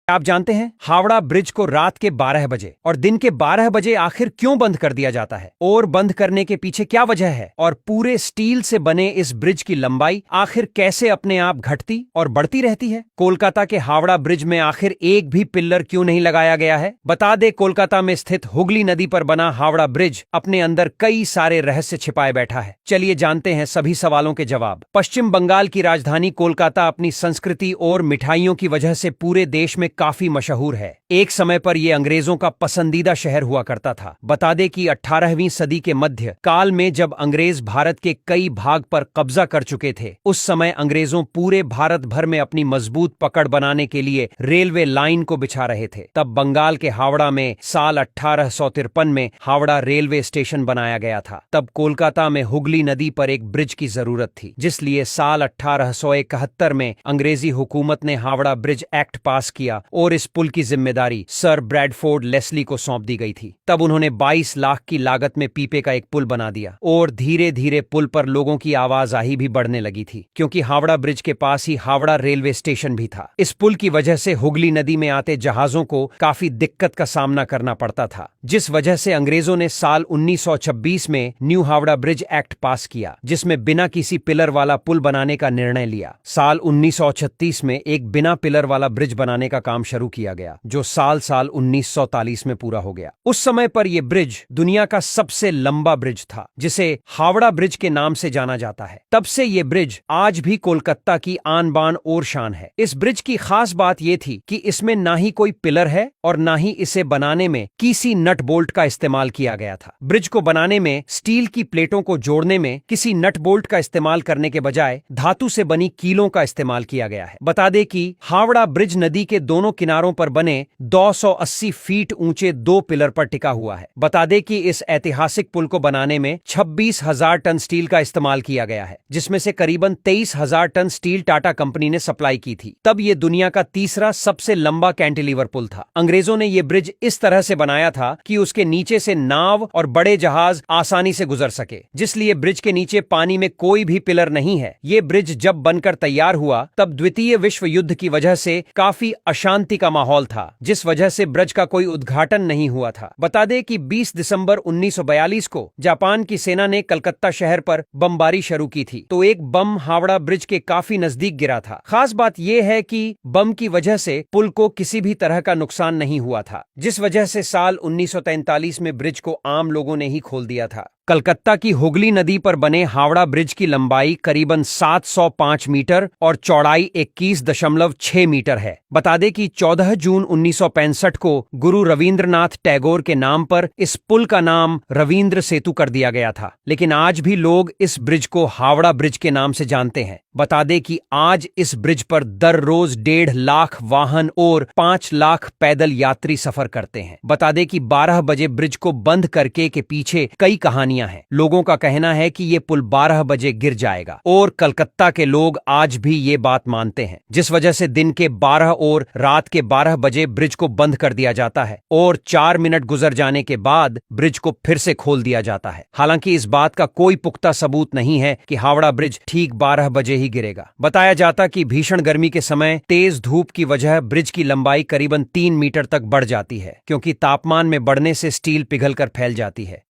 आप जानते हैं हावड़ा ब्रिज को रात के 12 बजे और दिन के 12 बजे आखिर क्यों बंद कर दिया जाता है और बंद करने के पीछे क्या वजह है और पूरे स्टील से बने इस ब्रिज की लंबाई आखिर कैसे अपने आप घटती और बढ़ती रहती है। कोलकाता के हावड़ा ब्रिज में आखिर एक भी पिल्लर क्यों नहीं लगाया गया है। बता दे, कोलकाता में स्थित हुगली नदी पर बना हावड़ा ब्रिज अपने अंदर कई सारे रहस्य छिपाए बैठा है। चलिए जानते हैं सभी सवालों के जवाब। पश्चिम बंगाल की राजधानी कोलकाता अपनी संस्कृति और मिठाइयों की वजह से पूरे देश में काफी मशहूर है। एक समय पर यह अंग्रेजों का पसंदीदा शहर हुआ करता था। बता दें कि 18वीं सदी के मध्य काल में जब अंग्रेज भारत के कई भाग पर कब्जा कर चुके थे, उस समय अंग्रेजों पूरे भारत भर में अपनी मजबूत पकड़ बनाने के लिए रेलवे लाइन को बिछा रहे थे। तब बंगाल के हावड़ा में साल 1853 में हावड़ा रेलवे स्टेशन बनाया गया था। तब कोलकाता में हुगली नदी पर एक ब्रिज की जरूरत थी, जिसलिए साल 1871 में अंग्रेजी हुकूमत ने हावड़ा ब्रिज एक्ट पास किया और इस पुल की जिम्मेदारी सर ब्रैडफोर्ड लेस्ली को सौंप दी गई थी। तब उन्होंने 22 लाख की लागत में पीपे का एक पुल बना दिया और धीरे धीरे पुल पर लोगों की आवाजाही भी बढ़ने लगी थी, क्योंकि हावड़ा ब्रिज के पास ही हावड़ा रेलवे स्टेशन भी था। इस पुल की वजह से हुगली नदी में आते जहाजों को काफी दिक्कत का सामना करना पड़ता था, जिस वजह से अंग्रेजों ने साल 1926 में न्यू हावड़ा ब्रिज एक्ट पास किया, जिसमें बिना किसी पिलर वाला पुल बनाने का निर्णय लिया। साल 1936 में एक बिना पिलर वाला ब्रिज बनाने का काम शुरू किया गया, जो साल 1943 में पूरा हो गया। उस समय पर यह ब्रिज दुनिया का सबसे लंबा ब्रिज था, जिसे हावड़ा ब्रिज के नाम से जाना जाता है। तब से यह ब्रिज आज भी कोलकाता की आन बान और शान है। इस ब्रिज की खास बात यह थी कि इसमें ना ही कोई पिलर है और ना ही इसे बनाने में किसी नट बोल्ट का इस्तेमाल किया गया था। ब्रिज को बनाने में स्टील की प्लेटों को जोड़ने में किसी नट बोल्ट का इस्तेमाल करने के बजाय धातु से बनी कीलों का इस्तेमाल किया गया है। बता दें कि हावड़ा ब्रिज नदी के दोनों किनारों पर बने 280 फीट ऊंचे 2 पिलर पर टिका हुआ है। बता दें कि इस ऐतिहासिक पुल को बनाने में 26,000 टन स्टील का इस्तेमाल किया गया है, जिसमें से करीबन 23,000 टन स्टील टाटा कंपनी ने सप्लाई की थी। तब यह दुनिया का तीसरा सबसे लंबा कैंटिलीवर पुल था। अंग्रेजों ने यह ब्रिज इस तरह से बनाया था कि उसके नीचे से नाव और बड़े जहाज आसानी से गुजर सके, जिसलिए ब्रिज के नीचे पानी में कोई भी पिलर नहीं है। यह ब्रिज जब बनकर तैयार हुआ तब द्वितीय विश्व युद्ध की वजह से काफी अशांति का माहौल था, जिस वजह से ब्रिज का कोई उद्घाटन नहीं हुआ था। बता दें कि 20 दिसंबर 1942 को जापान की सेना ने कलकत्ता शहर पर बमबारी शुरू की थी, तो एक बम हावड़ा ब्रिज के काफी नजदीक गिरा था। खास बात यह है कि बम की वजह से पुल को किसी भी तरह का नुकसान नहीं हुआ था, जिस वजह से साल 1943 में ब्रिज को आम लोगों ने ही खोल दिया था। कलकत्ता की हुगली नदी पर बने हावड़ा ब्रिज की लंबाई करीबन 705 मीटर और चौड़ाई 21.6 मीटर है। बता दें कि 14 जून 1965 को गुरु रविंद्रनाथ टैगोर के नाम पर इस पुल का नाम रविंद्र सेतु कर दिया गया था, लेकिन आज भी लोग इस ब्रिज को हावड़ा ब्रिज के नाम से जानते हैं। बता दें कि आज इस ब्रिज पर दररोज 1.5 लाख वाहन और 5 लाख पैदल यात्री सफर करते हैं। बता दें कि 12 बजे ब्रिज को बंद करके के पीछे कई कहानियां हैं। लोगों का कहना है कि ये पुल 12 बजे गिर जाएगा और कलकत्ता के लोग आज भी ये बात मानते हैं, जिस वजह से दिन के 12 और रात के 12 बजे ब्रिज को बंद कर दिया जाता है और 4 मिनट गुजर जाने के बाद ब्रिज को फिर से खोल दिया जाता है। हालांकि इस बात का कोई पुख्ता सबूत नहीं है कि हावड़ा ब्रिज ठीक 12 बजे ही गिरेगा। बताया जाता कि भीषण गर्मी के समय तेज धूप की वजह ब्रिज की लंबाई करीबन 3 मीटर तक बढ़ जाती है, क्योंकि तापमान में बढ़ने से स्टील पिघलकर फैल जाती है।